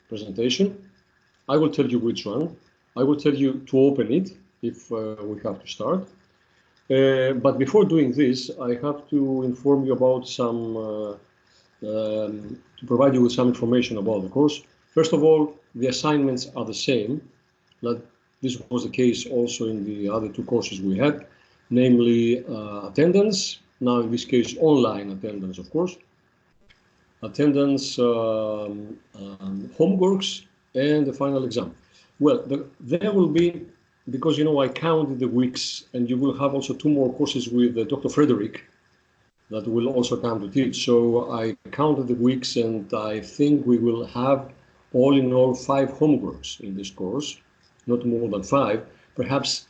presentation. I will tell you which one. I will tell you to open it if we have to start. But before doing this, I have to inform you about some, to provide you with some information about the course. First of all, the assignments are the same. This was the case also in the other two courses we had, namely attendance, now in this case online attendance, of course, attendance, homeworks, and the final exam. Well, there will be, because you know I counted the weeks, and you will have also two more courses with Dr. Frederick that will also come to teach. So I counted the weeks, and I think we will have all in all 5 homeworks in this course, not more than 5, perhaps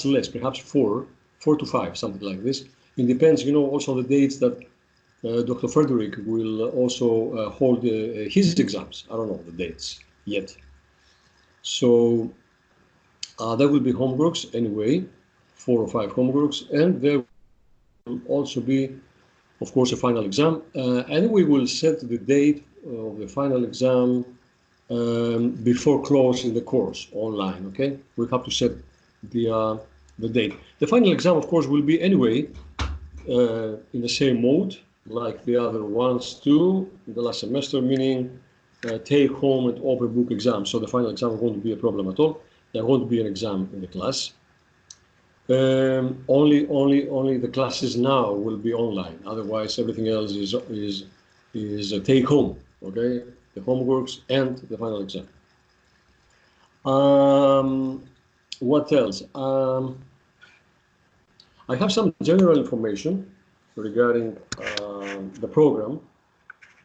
less, perhaps 4 to 5, something like this. It depends, you know, also the dates that Dr. Frederick will also hold his exams. I don't know the dates yet. So there will be homeworks anyway, 4 or 5 homeworks, and there will also be, of course, a final exam. And we will set the date of the final exam before closing the course online, okay? We have to set the date. The final exam, of course, will be anyway in the same mode like the other ones too, the last semester, meaning take home and open book exam. So the final exam won't be a problem at all. There won't be an exam in the class. Only the classes now will be online. Otherwise, everything else is take home, okay? The homeworks and the final exam. What else? I have some general information regarding the program.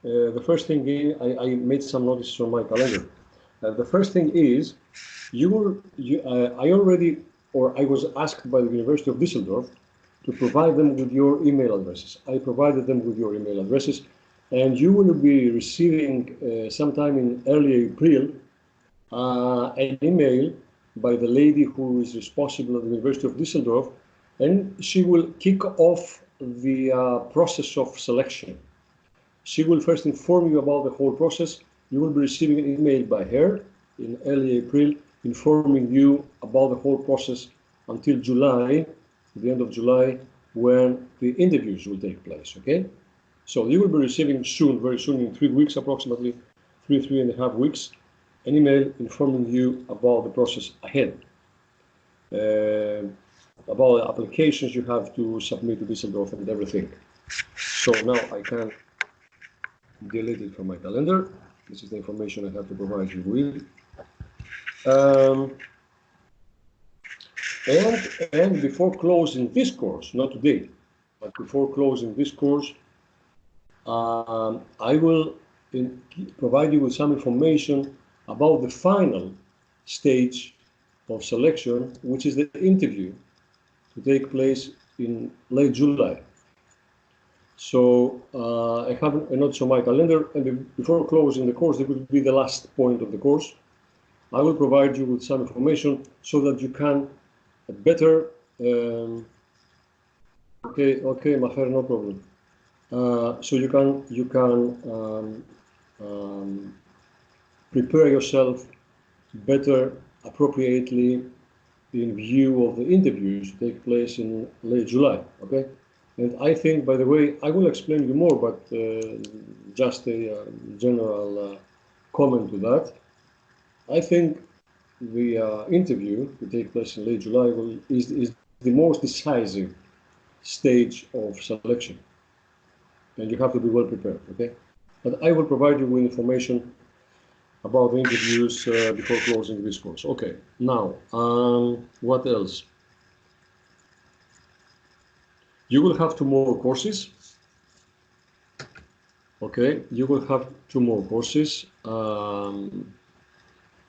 The first thing is, I made some notices on my calendar. The first thing is, I was asked by the University of Düsseldorf to provide them with your email addresses. I provided them with your email addresses, and you will be receiving sometime in early April an email by the lady who is responsible at the University of Düsseldorf, and she will kick off the process of selection. She will first inform you about the whole process. You will be receiving an email by her in early April informing you about the whole process until July, the end of July, when the interviews will take place, okay? So you will be receiving soon, very soon, in 3 weeks approximately, 3.5 weeks, an email informing you about the process ahead. About the applications you have to submit to Düsseldorf and everything. So now I can delete it from my calendar. This is the information I have to provide you with. And before closing this course, not today, but before closing this course, I will provide you with some information about the final stage of selection, which is the interview to take place in late July. So I have a note on my calendar, and before closing the course, it will be the last point of the course. I will provide you with some information so that you can better. Okay, Maher, no problem. So you can prepare yourself better, appropriately, in view of the interviews to take place in late July, okay? And I think, by the way, I will explain you more, but just a general comment to that. I think the interview to take place in late July is the most decisive stage of selection. And you have to be well prepared, okay? But I will provide you with information about the interviews before closing this course. Okay, now, what else? You will have 2 more courses. Okay, you will have 2 more courses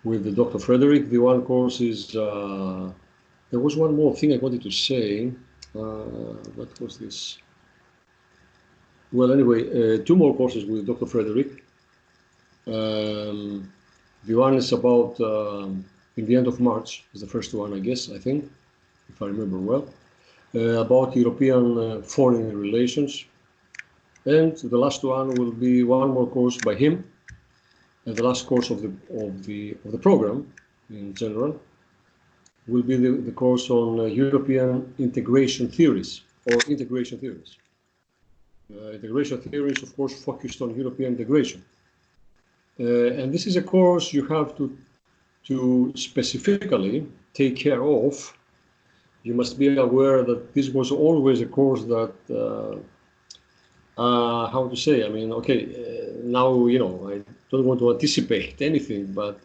with Dr. Frederick. The one course is, there was one more thing I wanted to say. What was this? Well, anyway, 2 more courses with Dr. Frederick. The one is about, in the end of March, is the first one, I guess, I think, if I remember well, about European foreign relations. And the last one will be one more course by him and the last course of the program in general will be the course on European integration theories or integration theories. Integration theories, of course, focused on European integration. And this is a course you have to specifically take care of. You must be aware that this was always a course that, how to say, I mean, okay, now, you know, I don't want to anticipate anything, but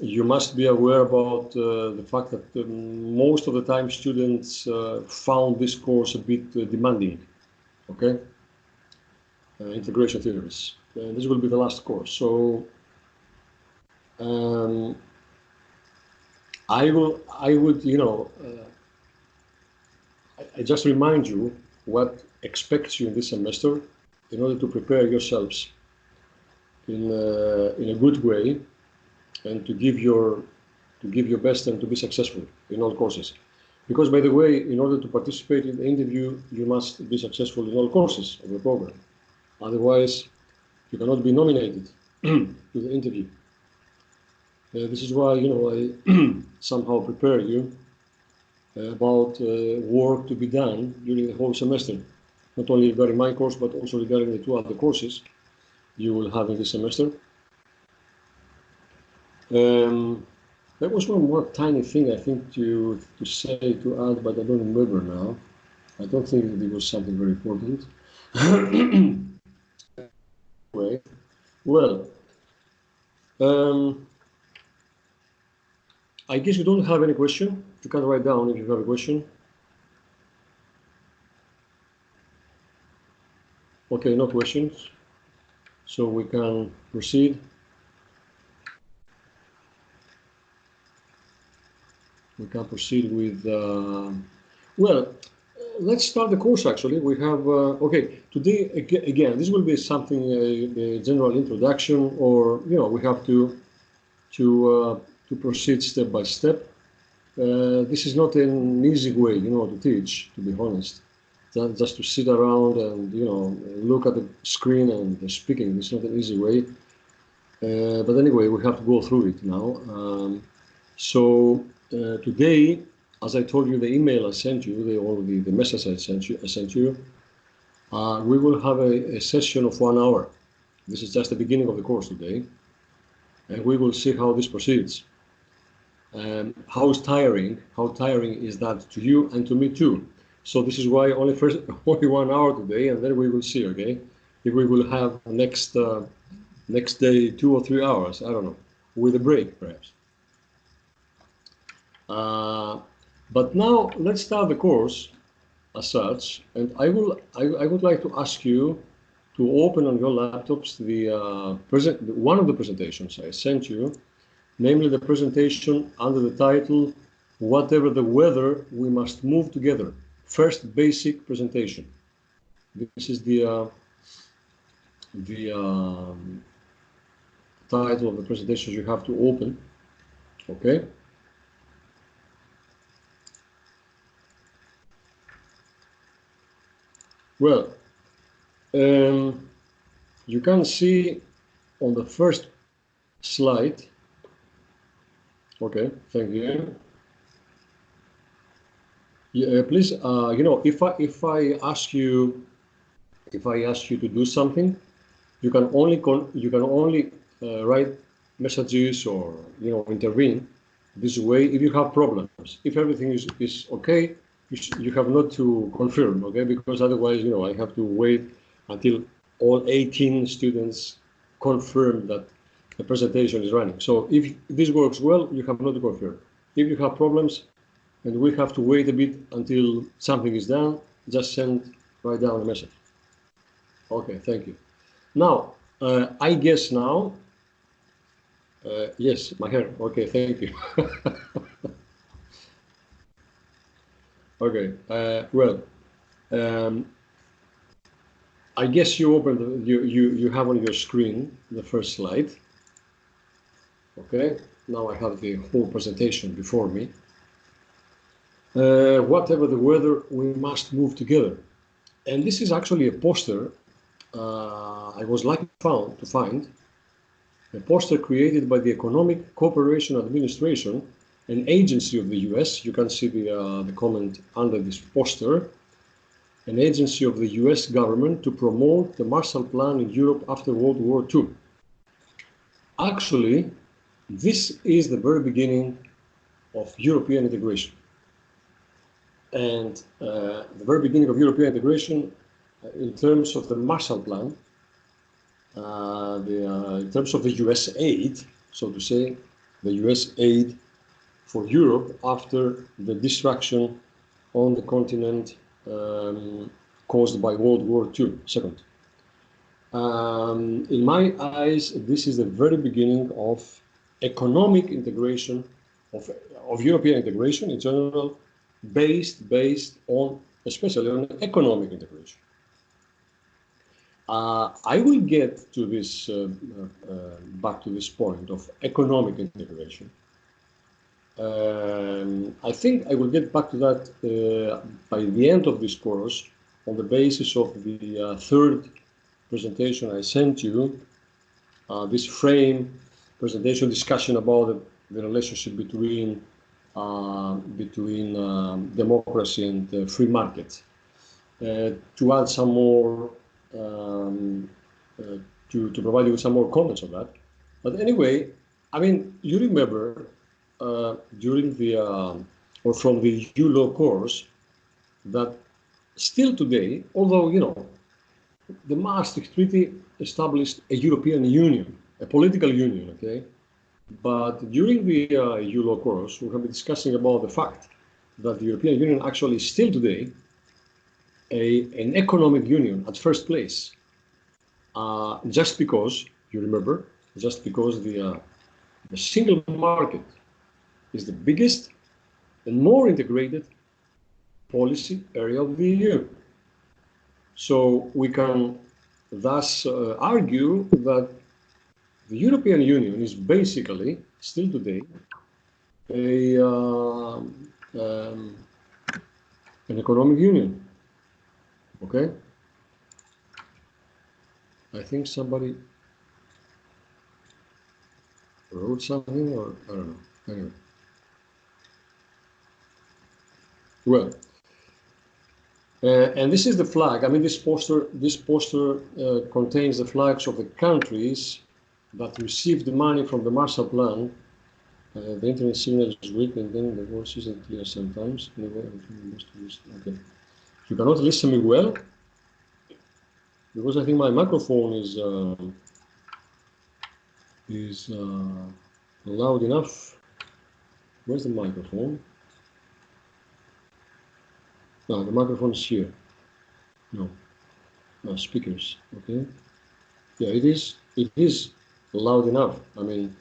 you must be aware about the fact that most of the time students found this course a bit demanding, okay? Integration theories. This will be the last course. So I would, you know, I just remind you what expects you in this semester in order to prepare yourselves in a good way and to give your best and to be successful in all courses. Because, by the way, in order to participate in the interview, you must be successful in all courses of the program. Otherwise, you cannot be nominated to the interview. This is why, you know, I somehow prepare you about work to be done during the whole semester, not only regarding my course, but also regarding the 2 other courses you will have in this semester. There was one more tiny thing I think to say, to add, but I don't remember now. I don't think that it was something very important. Anyway, well, I guess you don't have any question. You can write down if you have a question. Okay, no questions. So we can proceed. We can proceed with, well, let's start the course actually. We have, okay, today, again, this will be something, a general introduction, or, you know, we have to proceed step by step. This is not an easy way, you know, to teach, to be honest. Just to sit around and, you know, look at the screen and the speaking. It's not an easy way. But anyway, we have to go through it now. Today, as I told you, the email I sent you, the message I sent you, we will have a session of 1 hour. This is just the beginning of the course today, and we will see how this proceeds. How tiring is that to you and to me too? So this is why only 1 hour today, and then we will see, okay? If we will have next day 2 or 3 hours, I don't know, with a break perhaps. But now let's start the course as such, and I would like to ask you to open on your laptops one of the presentations I sent you, namely the presentation under the title, Whatever the Weather, We Must Move Together. First basic presentation. This is the title of the presentation you have to open, okay? Well, you can see on the first slide, okay, thank you. Yeah, please, you know, if I ask you to do something, you can only write messages or, you know, intervene this way if you have problems. If everything is okay, you have not to confirm, okay? Because otherwise, you know, I have to wait until all 18 students confirm that the presentation is running. So if this works well, you have not to confirm. If you have problems and we have to wait a bit until something is done, just write down a message. Okay, thank you. Now, I guess now, yes, my hair. Okay, thank you. Okay, well, I guess you opened, you have on your screen the first slide. Okay, now I have the whole presentation before me. Whatever the weather, we must move together. And this is actually a poster I was lucky to find a poster created by the Economic Cooperation Administration, an agency of the US. You can see the comment under this poster. An agency of the US government to promote the Marshall Plan in Europe after World War II. Actually, this is the very beginning of European integration. And the very beginning of European integration in terms of the Marshall Plan, in terms of the US aid, so to say, the US aid for Europe after the destruction on the continent caused by World War II, second. In my eyes, this is the very beginning of economic integration, of European integration in general, based on, especially on economic integration. I will get to this, back to this point of economic integration. I think I will get back to that by the end of this course on the basis of the third presentation I sent you, this frame presentation discussion about the relationship between democracy and free market. To add some more, to provide you with some more comments on that. But anyway, I mean, you remember during the or from the EU law course that still today, although you know, the Maastricht Treaty established a European Union, a political union, okay? But during the EU law course, we have been discussing about the fact that the European Union actually is still today an economic union at first place. Just because, you remember, just because the single market is the biggest and more integrated policy area of the EU. So we can thus argue that the European Union is basically still today an economic union. Okay? I think somebody wrote something, or I don't know. Anyway. Well, and this is the flag. I mean, this poster contains the flags of the countries that received the money from the Marshall Plan. The internet signal is weak, and then the voice isn't clear sometimes. Okay. You cannot listen me well because I think my microphone is loud enough. Where's the microphone? No, the microphone is here. No, speakers. Okay. Yeah, it is loud enough. I mean,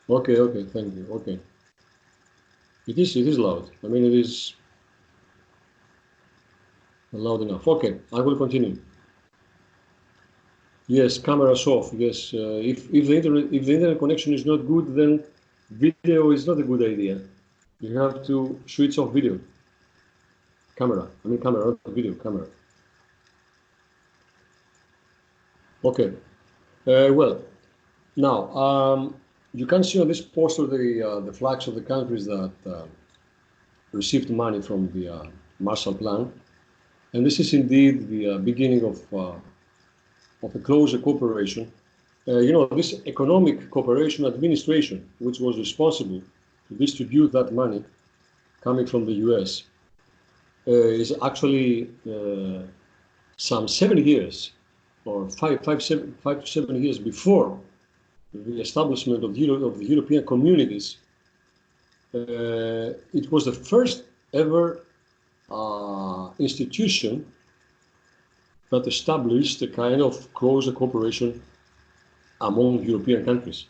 okay, thank you. Okay. It is loud. I mean, it is loud enough. Okay, I will continue. Yes, camera's off. Yes, if the internet connection is not good, then video is not a good idea. You have to switch off video. Camera, not video, camera. Okay, well, now you can see on this poster the flags of the countries that received money from the Marshall Plan, and this is indeed the beginning of a closer cooperation. You know, this Economic Cooperation Administration, which was responsible to distribute that money coming from the US, is actually some 7 years, or 5 to 7 years before the establishment of the European communities. It was the first ever institution that established a kind of closer cooperation among European countries,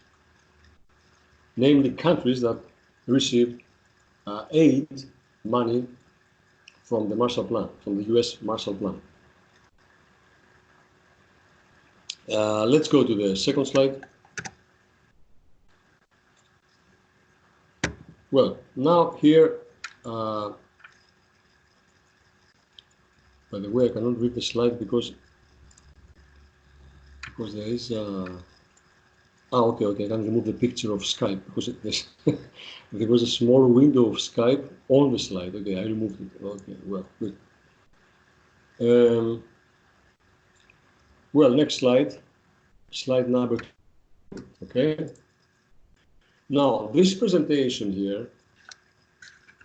namely countries that received aid money from the Marshall Plan, from the US Marshall Plan. Let's go to the second slide. Well, now here, by the way, I cannot read the slide because there is Okay, okay. I can remove the picture of Skype because there was a small window of Skype on the slide. Okay, I removed it. Okay, well, good. Well, next slide, slide number 2. Okay. Now, this presentation here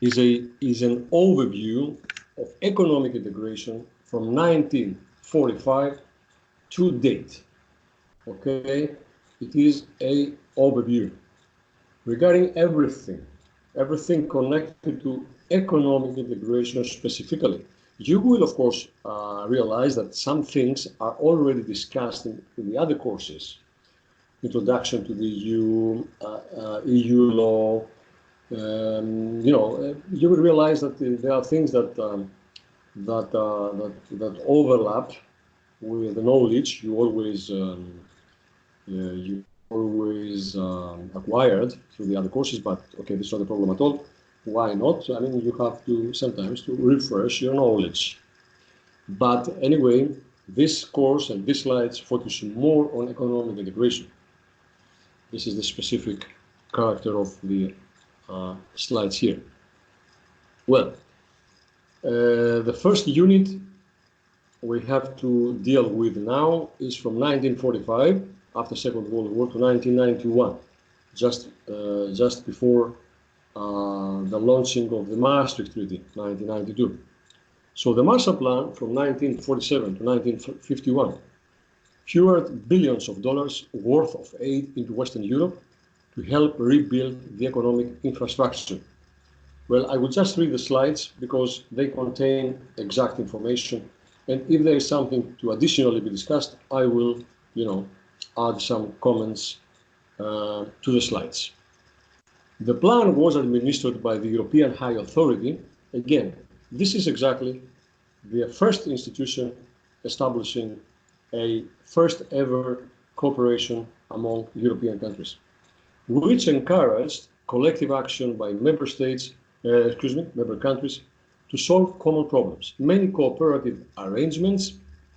is an overview of economic integration from 1945 to date. Okay, it is a overview regarding everything connected to economic integration specifically. You will, of course, realize that some things are already discussed in the other courses. Introduction to the EU law. You will realize that there are things that overlap with the knowledge you always acquired through the other courses. But okay, this is not a problem at all. Why not? I mean, you have to sometimes to refresh your knowledge. But anyway, this course and these slides focus more on economic integration. This is the specific character of the slides here. Well, the first unit we have to deal with now is from 1945, after Second World War, to 1991, just before the launching of the Maastricht Treaty, 1992. So the Marshall Plan from 1947 to 1951 poured billions of dollars worth of aid into Western Europe to help rebuild the economic infrastructure. Well, I will just read the slides because they contain exact information. And if there is something to additionally be discussed, I will, add some comments to the slides. The plan was administered by the European High Authority. Again, this is exactly the first institution establishing a first ever cooperation among European countries, which encouraged collective action by member countries to solve common problems. Many cooperative arrangements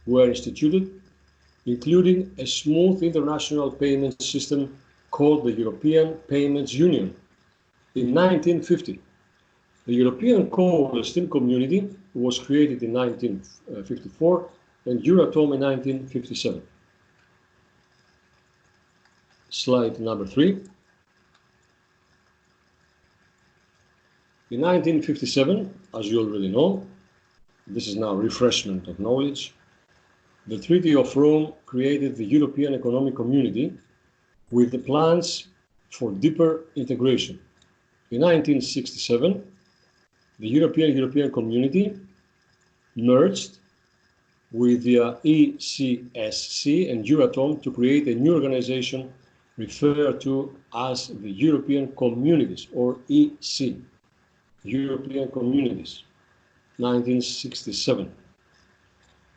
were instituted, including a smooth international payment system called the European Payments Union. In 1950, the European Coal and Steel Community was created in 1954 and Euratom in 1957. Slide number 3. In 1957, as you already know, this is now refreshment of knowledge, the Treaty of Rome created the European Economic Community with the plans for deeper integration. In 1967, the European Community merged with the ECSC and Euratom to create a new organization referred to as the European Communities, or EC, European Communities, 1967.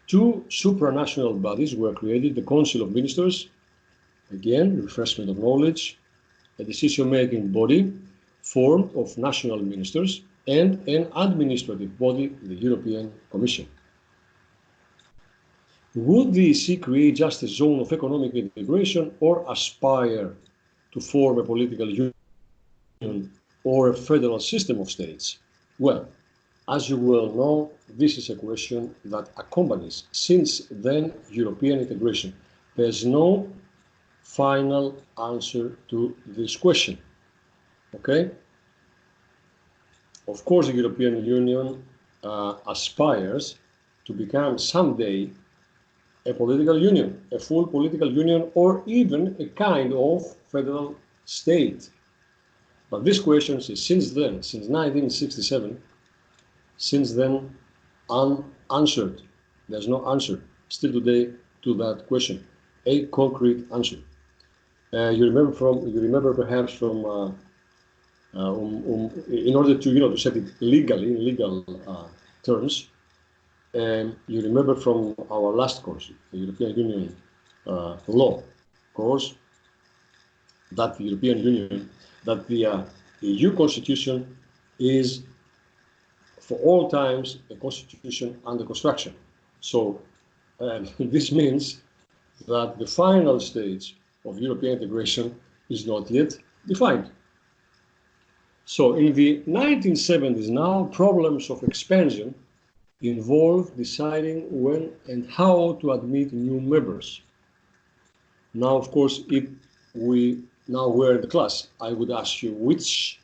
Two supranational bodies were created, the Council of Ministers, again, refreshment of knowledge, a decision-making body formed of national ministers, and an administrative body, the European Commission. Would the EC create just a zone of economic integration or aspire to form a political union or a federal system of states? Well, as you well know, this is a question that accompanies since then European integration. There's no final answer to this question. Okay? Of course, the European Union aspires to become someday a political union, a full political union, or even a kind of federal state. But this question is since then, since 1967, since then unanswered. There's no answer still today to that question, a concrete answer. You remember perhaps from in order to set it legally in legal terms. You remember from our last course, the European Union law course, that the European Union, that the EU Constitution is for all times a constitution under construction. So this means that the final stage of European integration is not yet defined. So in the 1970s now, problems of expansion involve deciding when and how to admit new members. Now, of course, if we now were in the class, I would ask you which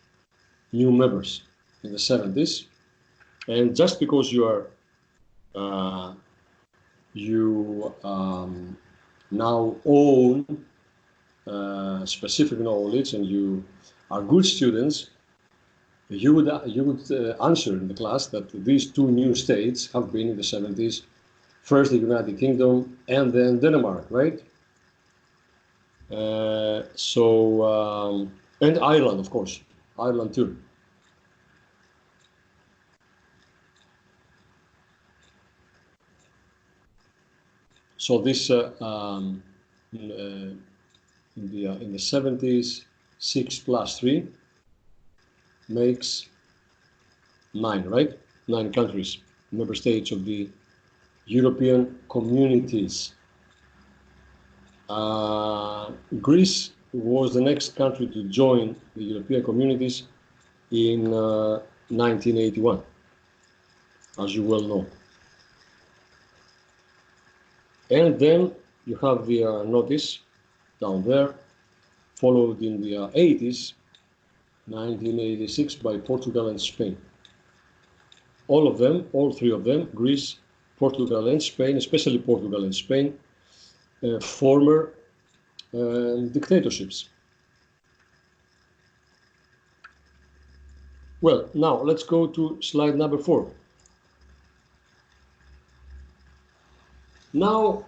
new members in the 70s, and just because you are now own specific knowledge and you are good students, you would answer in the class that these two new states have been in the 70s, first the United Kingdom and then Denmark, right? And Ireland, of course, Ireland too. So this in the 70s, 6 plus 3 makes 9, right? 9 countries, member states of the European communities. Greece was the next country to join the European communities in 1981, as you well know. And then you have the notice down there, followed in the 80s, 1986 by Portugal and Spain. All of them, all three of them, Greece, Portugal and Spain, especially Portugal and Spain, former dictatorships. Well, now let's go to slide number 4. Now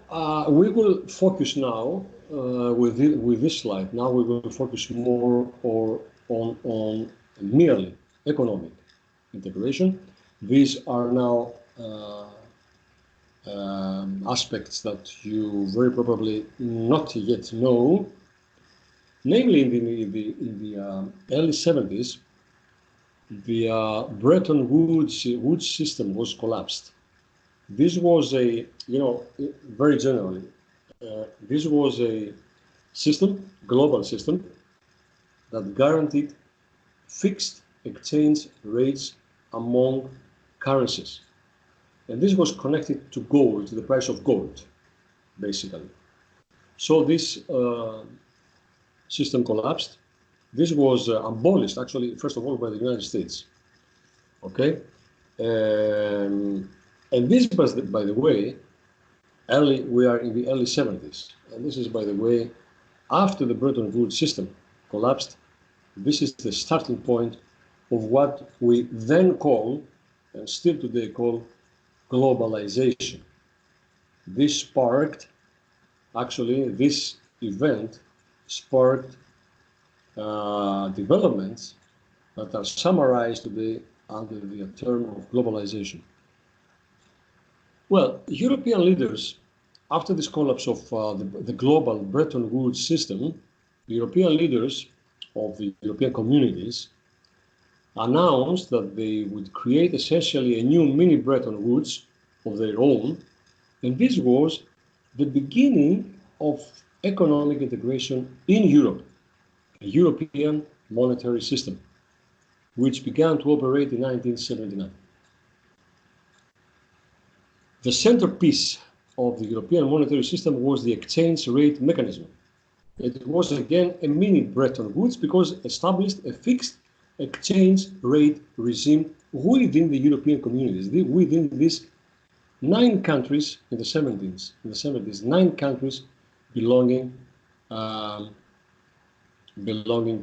we will focus now with this slide. Now we will focus more on merely economic integration. These are now aspects that you very probably not yet know. Namely, in the early 70s, the Bretton Woods system was collapsed. This was a, very generally, this was a system, global system, that guaranteed fixed exchange rates among currencies. And this was connected to gold, to the price of gold, basically. So this system collapsed. This was abolished, actually, first of all, by the United States. Okay? And this was, by the way, we are in the early 70s. And this is, by the way, after the Bretton Woods system collapsed. This is the starting point of what we then call, and still today call, globalization. This event sparked developments that are summarized today under the term of globalization. Well, European leaders, after this collapse of the global Bretton Woods system, the European leaders of the European communities announced that they would create essentially a new mini Bretton Woods of their own, and this was the beginning of economic integration in Europe, a European monetary system, which began to operate in 1979. The centerpiece of the European monetary system was the exchange rate mechanism. It was again a mini Bretton Woods because it established a fixed exchange rate regime within the European communities, within these 9 countries in the 70s, 9 countries belonging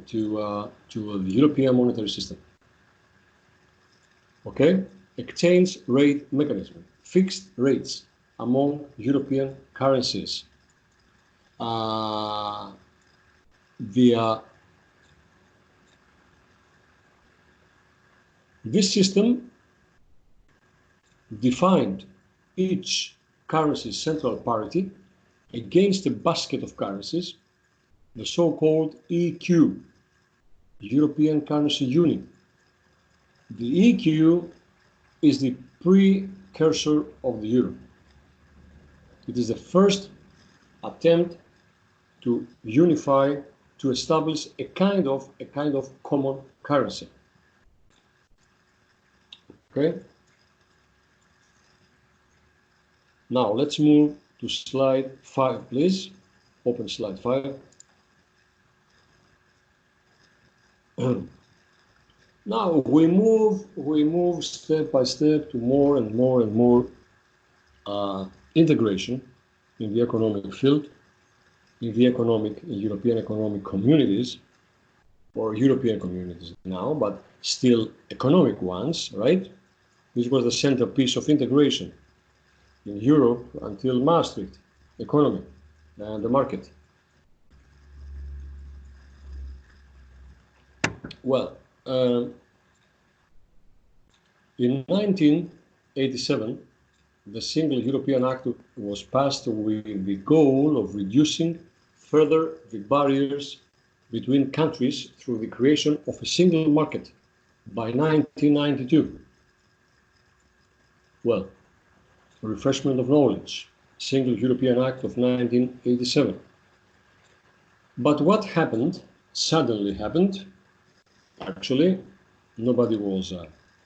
to the European monetary system. Okay, exchange rate mechanism, fixed rates among European currencies. This system defined each currency's central parity against a basket of currencies, the so-called EQ, European Currency Union. The EQ is the precursor of the euro. It is the first attempt to unify, to establish a kind of common currency. Okay. Now let's move to slide 5, please. Open slide 5. Now we move step by step to more and more integration in the economic field, in the European economic communities, or European communities now, but still economic ones, right? This was the centerpiece of integration in Europe until Maastricht, economy and the market. Well, in 1987, the Single European Act was passed with the goal of reducing further the barriers between countries through the creation of a single market by 1992. Well, refreshment of knowledge, Single European Act of 1987. But what happened, suddenly happened, actually, nobody was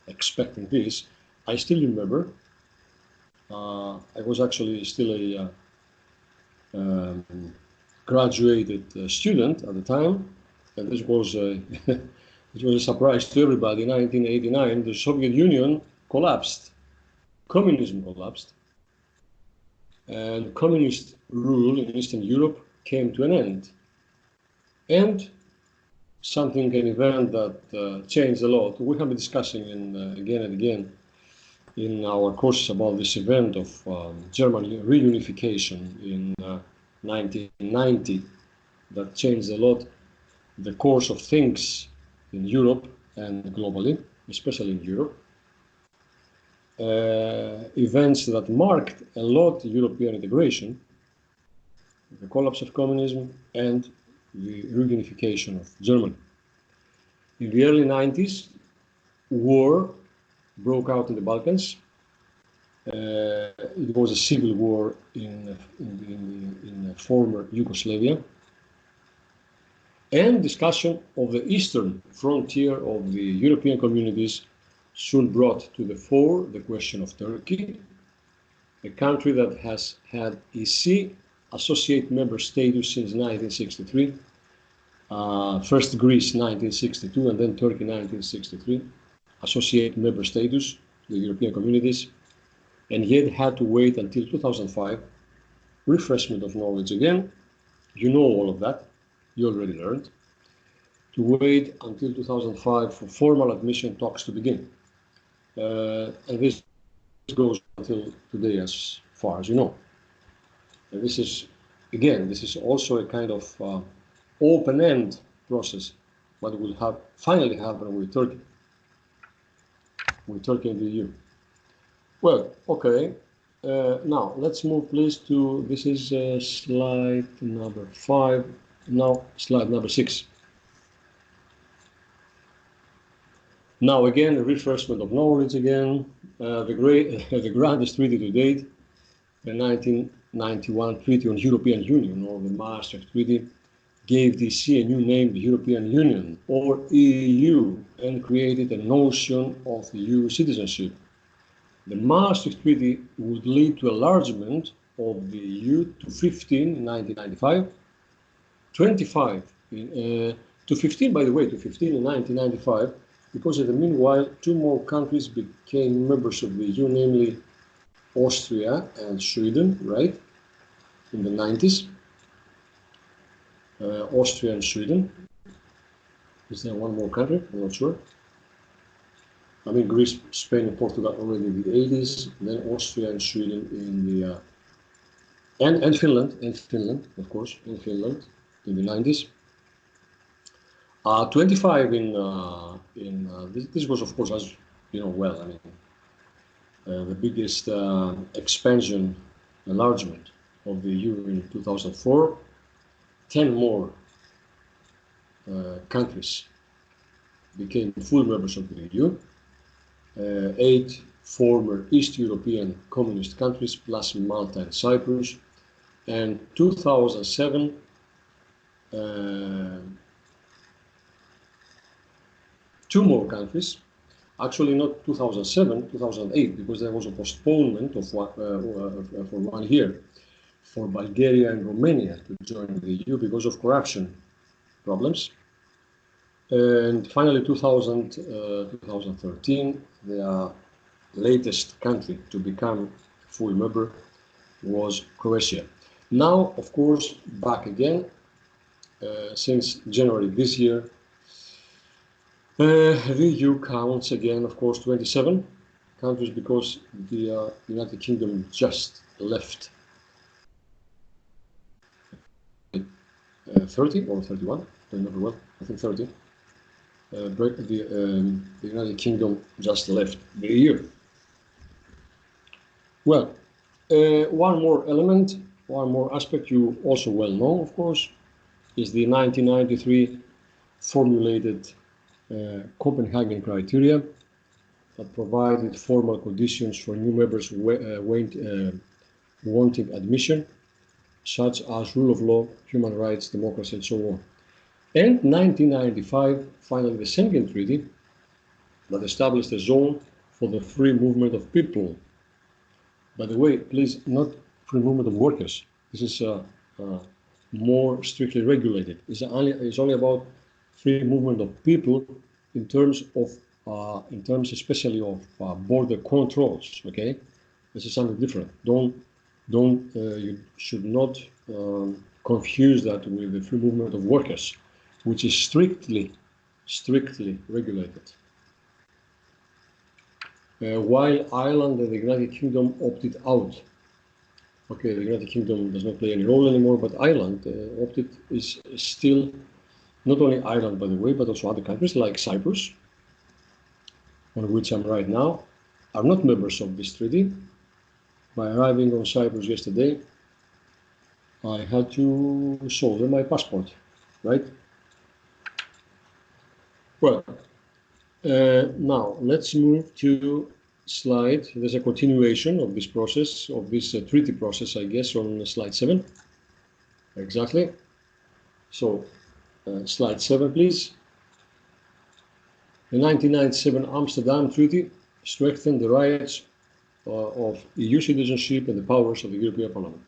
expecting this. I still remember, I was actually still a graduated student at the time, and this was it was a surprise to everybody. In 1989, the Soviet Union collapsed. Communism collapsed, and communist rule in Eastern Europe came to an end. And something, an event that changed a lot. We have been discussing again and again in our courses about this event of German reunification in 1990 that changed a lot the course of things in Europe and globally, especially in Europe. Events that marked a lot European integration, the collapse of communism and the reunification of Germany. In the early 90s, war broke out in the Balkans. It was a civil war in former Yugoslavia. And discussion of the eastern frontier of the European communities soon brought to the fore the question of Turkey, a country that has had EC associate member status since 1963. First Greece 1962 and then Turkey 1963, associate member status to the European communities, and yet had to wait until 2005, refreshment of knowledge again, you know all of that, you already learned, to wait until 2005 for formal admission talks to begin. And this goes until today as far as you know. And this is, again, this is also a kind of open-end process, but will have finally happen with Turkey and the EU. Well, okay, now let's move please to, this is slide number 5, now slide number 6. Now again, a refreshment of knowledge again, the grandest treaty to date, the 1991 Treaty on European Union, or the Maastricht Treaty, gave DC a new name, the European Union, or EU, and created a notion of EU citizenship. The Maastricht Treaty would lead to enlargement of the EU to 15 in 1995, 25 to 15, by the way, to 15 in 1995, because in the meanwhile, 2 more countries became members of the EU, namely Austria and Sweden, right, in the 90s. Austria and Sweden. Is there one more country? I'm not sure. I mean, Greece, Spain, and Portugal already in the 80s, then Austria and Sweden in the and Finland, of course, in Finland in the 90s. 25 this was, of course, as you know well, I mean, the biggest expansion, enlargement of the EU in 2004. 10 more countries became full members of the EU. 8 former East European communist countries, plus Malta and Cyprus. And 2007, two more countries, actually not 2007, 2008, because there was a postponement of for 1 year for Bulgaria and Romania to join the EU because of corruption problems. And finally, 2013, the latest country to become full member was Croatia. Now, of course, back again, since January this year, the EU counts again, of course, 27 countries because the United Kingdom just left 30 or 31, I don't remember well, I think 30. The United Kingdom just left the EU. Well, one more element, one more aspect you also well know, of course, is the 1993 formulated Copenhagen criteria that provided formal conditions for new members wanting admission, such as rule of law, human rights, democracy, and so on. And 1995, finally, the Schengen Treaty that established a zone for the free movement of people. By the way, please, not free movement of workers. This is more strictly regulated. It's only about free movement of people in terms especially of border controls. Okay, this is something different. You should not confuse that with the free movement of workers, which is strictly regulated. While Ireland and the United Kingdom opted out. Okay, the United Kingdom does not play any role anymore, but Ireland is still, not only Ireland, by the way, but also other countries like Cyprus, on which I'm right now, are not members of this treaty. By arriving on Cyprus yesterday, I had to show them my passport, right? Well, now let's move to slide. There's a continuation of this process, of this treaty process, I guess, on slide 7. Exactly. So, slide 7, please. The 1997 Amsterdam Treaty strengthened the rights of EU citizenship and the powers of the European Parliament.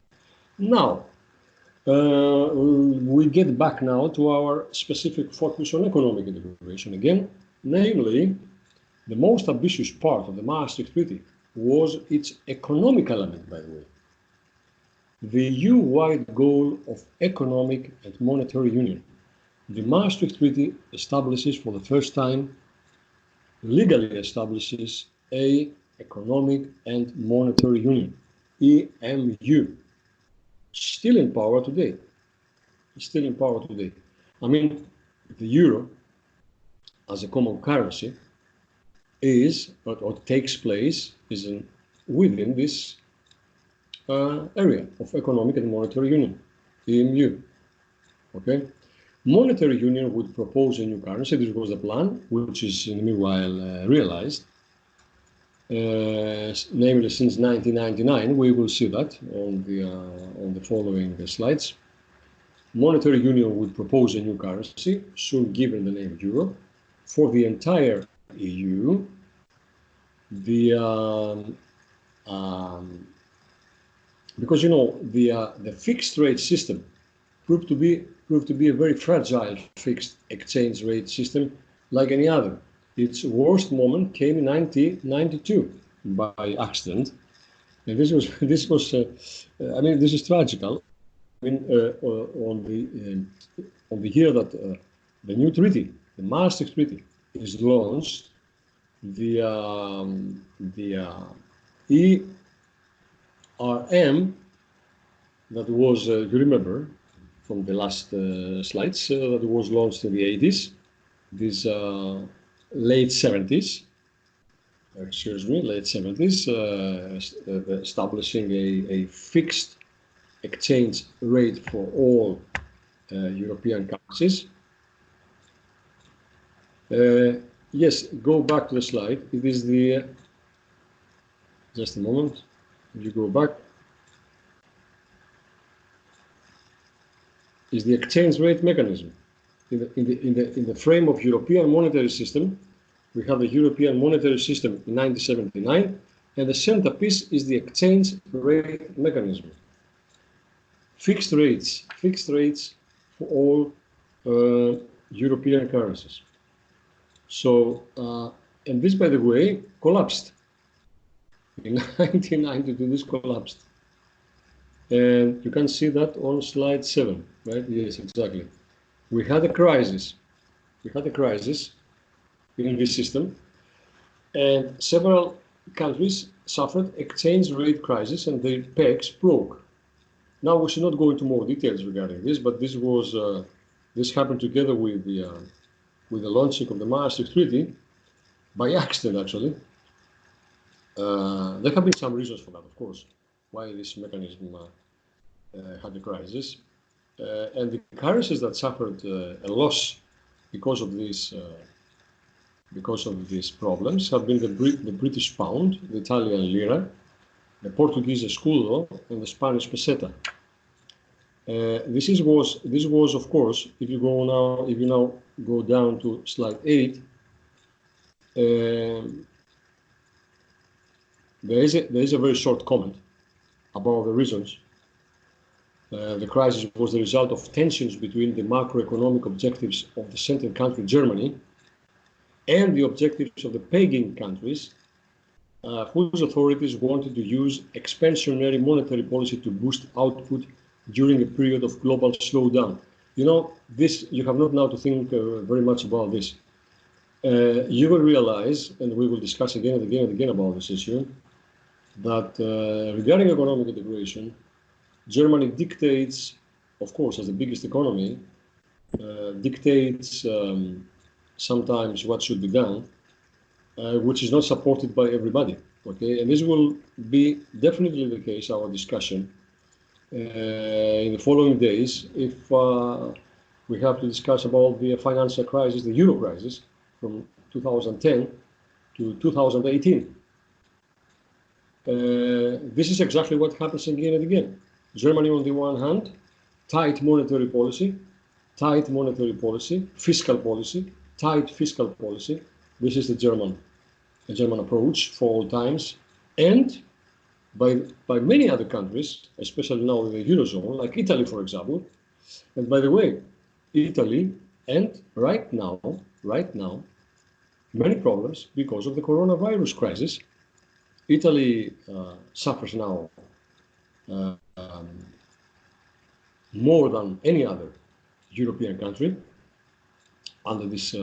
Now, we get back now to our specific focus on economic integration again, namely, the most ambitious part of the Maastricht Treaty was its economic element, by the way. The EU-wide goal of economic and monetary union. The Maastricht Treaty establishes for the first time, legally establishes a economic and monetary union, EMU. Still in power today. Still in power today. I mean, the euro as a common currency is, or takes place, within this area of economic and monetary union, EMU. Okay? Monetary union would propose a new currency. This was the plan, which is in the meanwhile realized. Namely, since 1999, we will see that on the following slides. Monetary union would propose a new currency, soon given the name euro, for the entire EU. Because the fixed rate system proved to be a very fragile fixed exchange rate system, like any other. Its worst moment came in 1992 by accident, and this is tragical. I mean, on the year that the new treaty, the Maastricht Treaty, is launched, the ERM that was, you remember from the last slides, that was launched in the 80s, this late 70s, establishing a fixed exchange rate for all European currencies. Yes, go back to the slide. It is just a moment. If you go back. is the exchange rate mechanism. In the frame of European monetary system, we have the European monetary system in 1979, and the centerpiece is the exchange rate mechanism. Fixed rates for all European currencies. So, and this, by the way, collapsed. In 1992, this collapsed. And you can see that on slide 7, right? Yes, exactly. We had a crisis. We had a crisis in this system, and several countries suffered exchange rate crisis, and their pegs broke. Now we should not go into more details regarding this, but this was this happened together with the launching of the Maastricht Treaty by accident, actually. There have been some reasons for that, of course, why this mechanism had a crisis, and the currencies that suffered a loss because of these problems have been the British pound, the Italian lira, the Portuguese escudo, and the Spanish peseta. This was, of course, if you now go down to slide 8, there is a very short comment about the reasons. The crisis was the result of tensions between the macroeconomic objectives of the central country, Germany, and the objectives of the pagan countries, whose authorities wanted to use expansionary monetary policy to boost output during a period of global slowdown. You know, this, you have not now to think very much about this. You will realize, and we will discuss again and again and again about this issue, that regarding economic integration, Germany dictates, of course, as the biggest economy, dictates sometimes what should be done, which is not supported by everybody. Okay, and this will be definitely the case, our discussion in the following days, if we have to discuss about the financial crisis, the euro crisis from 2010 to 2018. This is exactly what happens again and again. Germany, on the one hand, tight monetary policy, fiscal policy, tight fiscal policy. This is the German approach for all times, and by many other countries, especially now in the Eurozone, like Italy, for example. And by the way, Italy, and right now, many problems because of the coronavirus crisis. Italy suffers now more than any other European country under this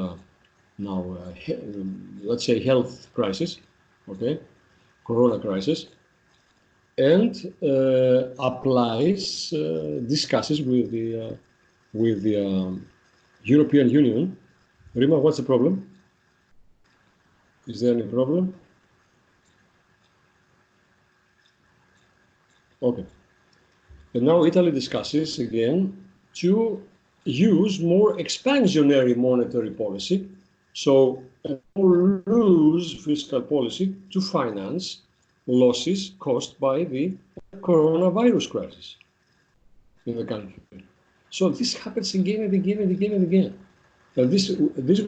let's say health crisis, okay, corona crisis, and discusses with the European Union. Rima, what's the problem? Is there any problem? Okay. And now Italy discusses again to use more expansionary monetary policy, so a more loose fiscal policy to finance losses caused by the coronavirus crisis in the country. So this happens again and again and again and again. And this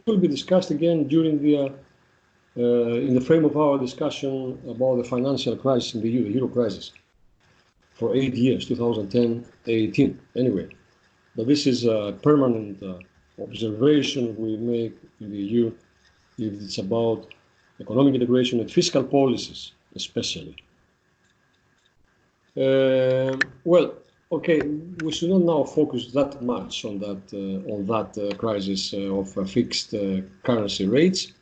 will be discussed again during the in the frame of our discussion about the financial crisis in the euro crisis for 8 years, 2010-18. Anyway, but this is a permanent observation we make in the EU if it's about economic integration and fiscal policies, especially. Well, okay, we should not now focus that much on that crisis of fixed currency rates.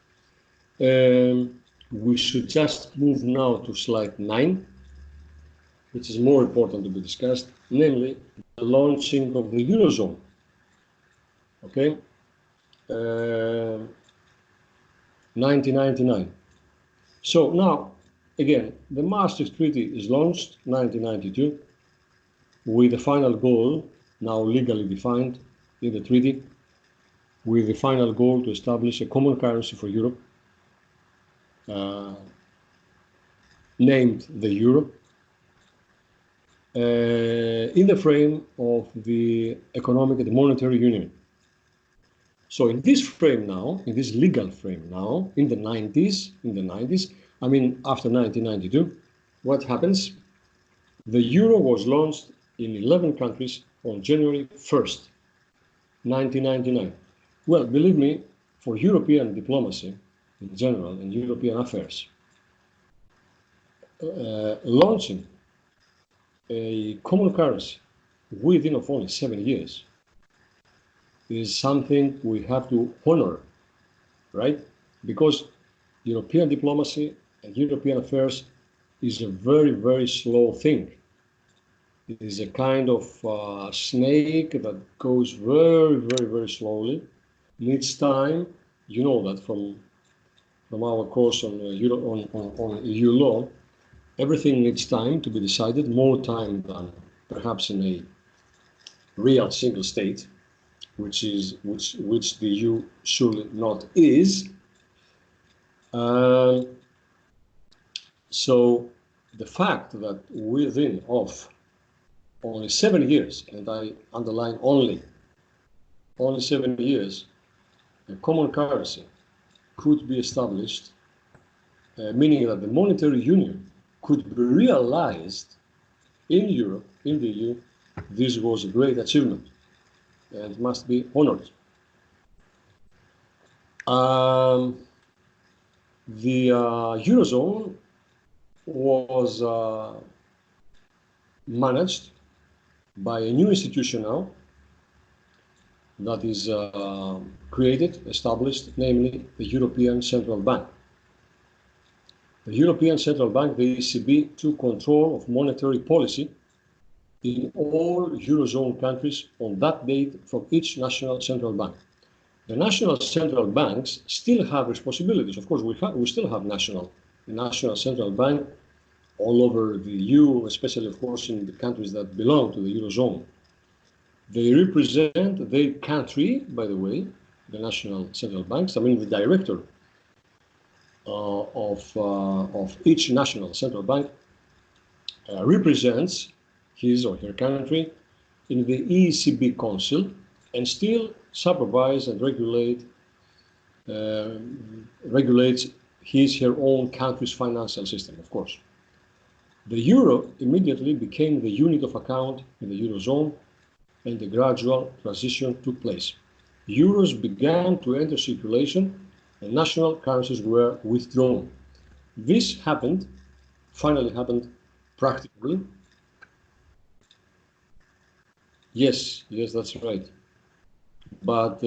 We should just move now to slide 9, which is more important to be discussed, namely the launching of the Eurozone. Okay, 1999. So now, again, the Maastricht Treaty is launched 1992 with the final goal, now legally defined in the treaty, with the final goal to establish a common currency for Europe, named the euro. in the frame of the economic and monetary union. So in this frame now, in this legal frame now, in the 90s, I mean after 1992, what happens? The euro was launched in 11 countries on January 1st, 1999. Well, believe me, for European diplomacy in general and European affairs, launching a common currency within of only 7 years is something we have to honor, right? Because European diplomacy and European affairs is a very, very slow thing. It is a kind of snake that goes very, very, very slowly, needs time. You know that from our course on EU law, everything needs time to be decided, more time than perhaps in a real single state, which the EU surely not is. So the fact that within of only 7 years, and I underline only 7 years, a common currency could be established, meaning that the monetary union could be realized in Europe, in the EU, this was a great achievement and must be honored. The Eurozone was managed by a new institution now that is created, established, namely the European Central Bank. The European Central Bank, the ECB, took control of monetary policy in all Eurozone countries on that date from each national central bank. The national central banks still have responsibilities. Of course, we still have national central bank all over the EU, especially, of course, in the countries that belong to the Eurozone. They represent their country, by the way, the national central banks. I mean, the director of each national central bank represents his or her country in the ECB Council and still supervise and regulates her own country's financial system, of course. The euro immediately became the unit of account in the Eurozone, and a gradual transition took place. Euros began to enter circulation, and national currencies were withdrawn. This finally happened practically. Yes, that's right. But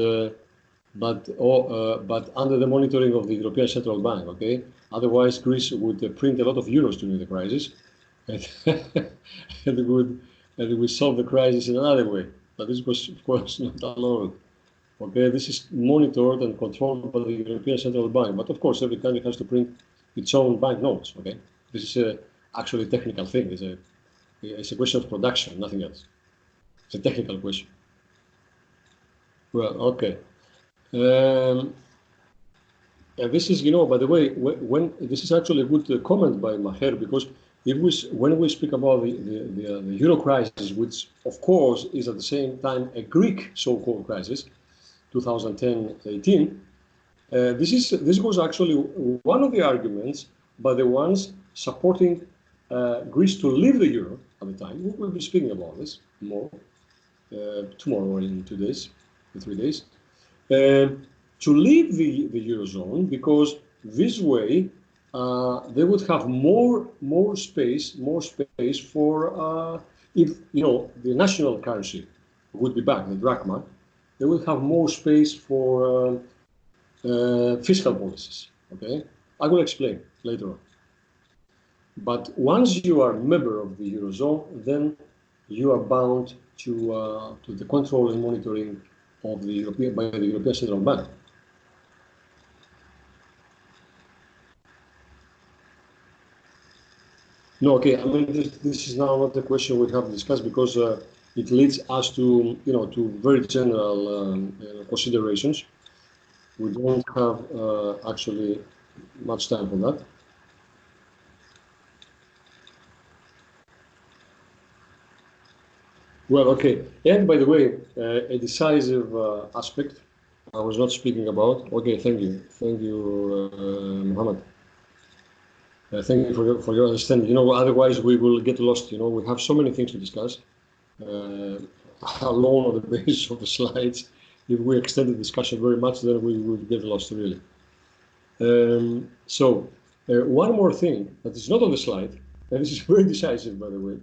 under the monitoring of the European Central Bank, okay? Otherwise, Greece would print a lot of euros during the crisis, and it would solve the crisis in another way. But this was, of course, not allowed. Okay, this is monitored and controlled by the European Central Bank. But of course, every country has to print its own banknotes. Okay, this is actually a technical thing. It's a question of production, nothing else. It's a technical question. Well, okay. And this is, by the way, when this is actually a good comment by Maher, because when we speak about the euro crisis, which of course is at the same time a Greek so-called crisis, 2010-18, this was actually one of the arguments by the ones supporting Greece to leave the euro at the time. We'll be speaking about this more tomorrow or in 2 days, 3 days. To leave the Eurozone, because this way they would have more space for if the national currency would be back, the drachma, they will have more space for fiscal policies. Okay, I will explain later on. But once you are a member of the Eurozone, then you are bound to the control and monitoring of by the European Central Bank. No, okay. I mean, this is now not the question we have discussed, because it leads us to very general considerations. We don't have actually much time for that. Well, okay. And by the way, a decisive aspect I was not speaking about. Okay, thank you, Mohammed. Thank you for your understanding. You know, otherwise we will get lost. You know, we have so many things to discuss. Uh, Alone on the basis of the slides, if we extend the discussion very much, then we would get lost really. One more thing that is not on the slide, and this is very decisive, by the way,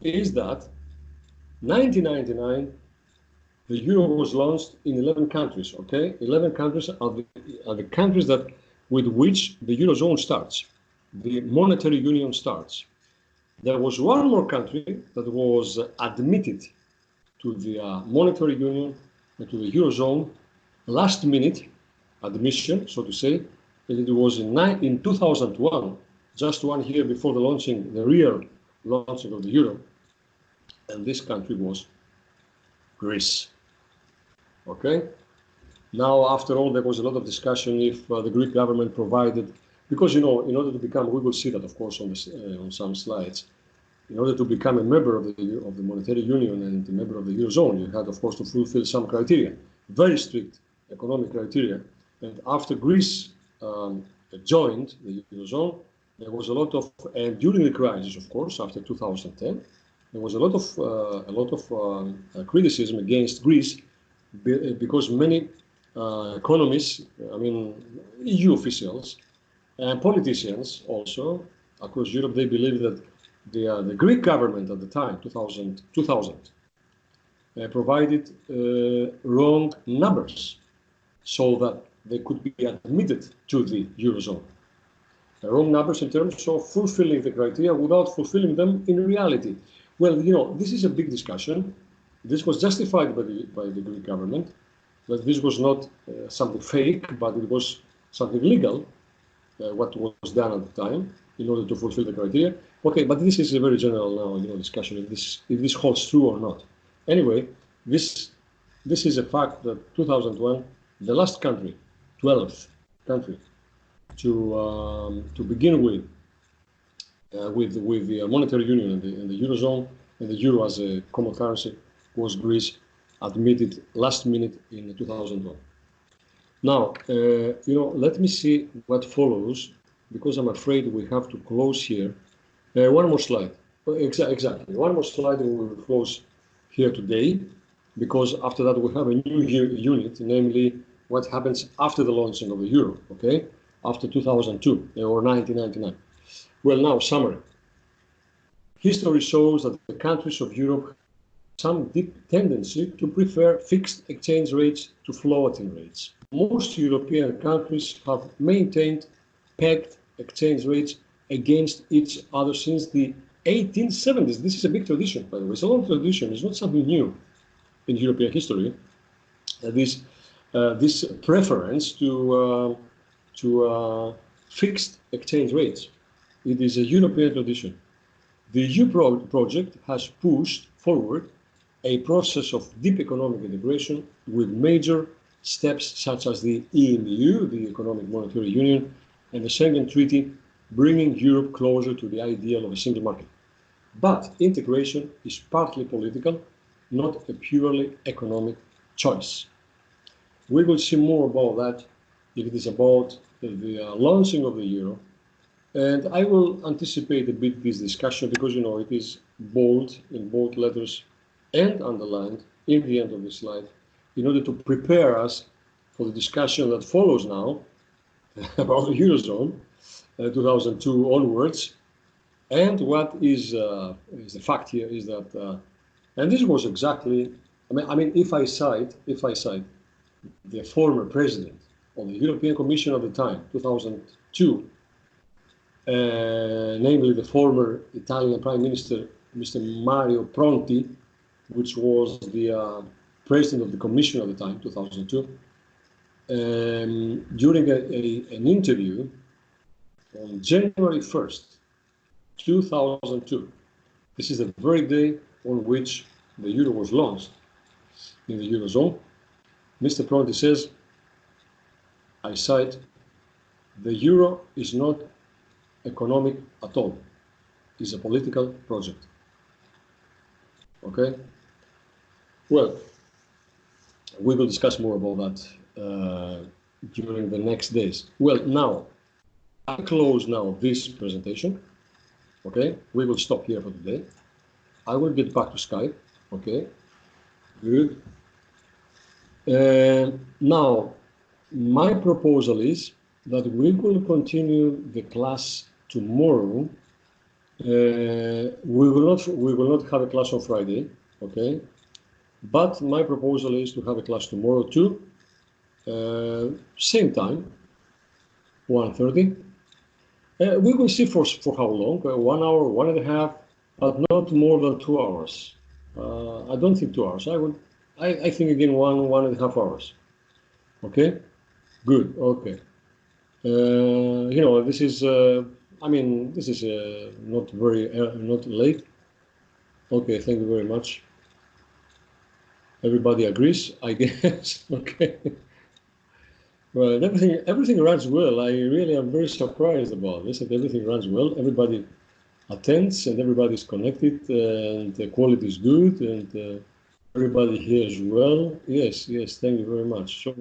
is that 1999, the euro was launched in 11 countries, okay? 11 countries are the countries that with which the Eurozone starts, the monetary union starts. There was one more country that was admitted to the monetary union and to the Eurozone last minute admission, so to say, and it was in 2001, just 1 year before the launching, the real launching of the euro, and this country was Greece. Okay. Now, after all, there was a lot of discussion if the Greek government provided, because you know, in order to become, we will see that, of course, on this, on some slides. In order to become a member of the monetary union and a member of the eurozone, you had, of course, to fulfill some criteria, very strict economic criteria. And after Greece joined the eurozone, there was a lot of, and during the crisis, of course, after 2010, there was a lot of criticism against Greece because many economists, I mean, EU officials and politicians also across Europe, they believe that the Greek government at the time, 2000 provided wrong numbers so that they could be admitted to the Eurozone. Wrong numbers in terms of fulfilling the criteria without fulfilling them in reality. Well, you know, this is a big discussion. This was justified by the Greek government, that this was not something fake, but it was something legal, what was done at the time in order to fulfill the criteria. Okay, but this is a very general now, you know, discussion if this holds true or not. Anyway, this is a fact that 2001, the last country, 12th country, to begin with the monetary union and the eurozone and the euro as a common currency was Greece, admitted last minute in 2001. Now, you know, let me see what follows, because I'm afraid we have to close here. One more slide. Exactly. One more slide and we will close here today, because after that we have a new unit, namely what happens after the launching of the euro, okay? After 2002 or 1999. Well, now, summary. History shows that the countries of Europe have some deep tendency to prefer fixed exchange rates to floating rates. Most European countries have maintained pegged exchange rates against each other since the 1870s. This is a big tradition, by the way. It's a long tradition. It's not something new in European history. This preference to fixed exchange rates. It is a European tradition. The EU project has pushed forward a process of deep economic integration with major steps such as the EMU, the Economic Monetary Union, and the Schengen Treaty, bringing Europe closer to the ideal of a single market. But integration is partly political, not a purely economic choice. We will see more about that if it is about the launching of the euro. And I will anticipate a bit this discussion because, you know, it is bold, in bold letters and underlined in the end of the slide in order to prepare us for the discussion that follows now about the Eurozone, 2002 onwards. And what is the fact here is that, and this was exactly, I mean, if I cite the former president of the European Commission at the time, 2002, namely the former Italian Prime Minister, Mr. Mario Pronti, which was the president of the Commission at the time, 2002, during an interview on January 1st, 2002. This is the very day on which the euro was launched in the Eurozone. Mr. Pronti says, I cite, the euro is not economic at all. It's a political project. Okay? Well, we will discuss more about that during the next days. Well, now, I close now this presentation. Okay, we will stop here for today. I will get back to Skype. Okay, good. Now, my proposal is that we will continue the class tomorrow. We will not have a class on Friday. Okay, but my proposal is to have a class tomorrow too. Same time, 1:30. We will see for how long, 1 hour, 1.5, but not more than 2 hours. I don't think 2 hours. I think again 1.5 hours. Okay, good. Okay. You know, this is, I mean, this is not very, not late. Okay, thank you very much. Everybody agrees, I guess. Okay. Well, everything runs well. I really am very surprised about this, that everything runs well. Everybody attends and everybody's connected and the quality is good and everybody hears well. Yes, yes, thank you very much. So,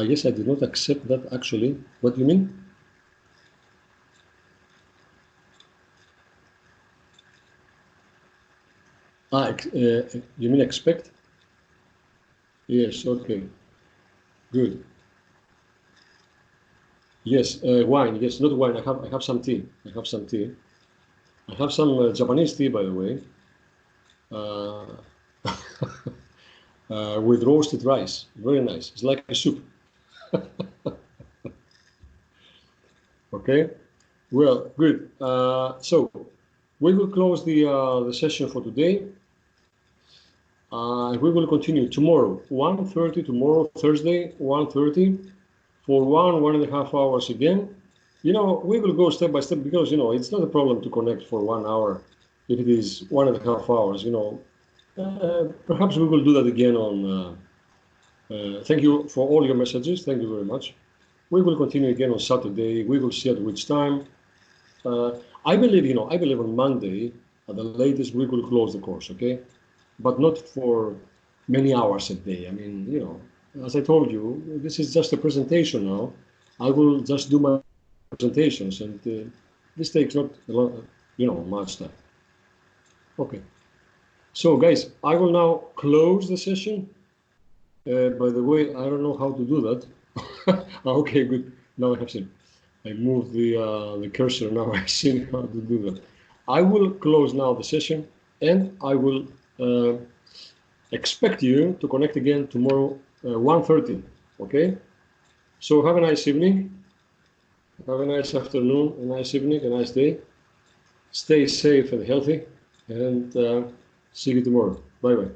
yes, I did not accept that actually. What do you mean? You mean expect? Yes, okay, good. Yes, wine. Yes, not wine. I have some tea. I have some tea. I have some Japanese tea, by the way, with roasted rice. Very nice. It's like a soup. Okay. Well, good. So we will close the session for today. We will continue tomorrow, 1:30 tomorrow, Thursday, 1:30 for 1.5 hours again. You know, we will go step by step because, you know, it's not a problem to connect for 1 hour if it is 1.5 hours, you know. Perhaps we will do that again on, thank you for all your messages. Thank you very much. We will continue again on Saturday. We will see at which time. I believe, you know, I believe on Monday, at the latest, we will close the course, okay? But not for many hours a day. I mean, you know, as I told you, this is just a presentation now. I will just do my presentations and this takes not a lot, you know, much time. Okay. So guys, I will now close the session. By the way, I don't know how to do that. Okay, good. Now I have seen. I moved the cursor. Now I see how to do that. I will close now the session, and I will expect you to connect again tomorrow 1:30. Okay. So have a nice evening. Have a nice afternoon, a nice evening, a nice day. Stay safe and healthy, and see you tomorrow. Bye bye.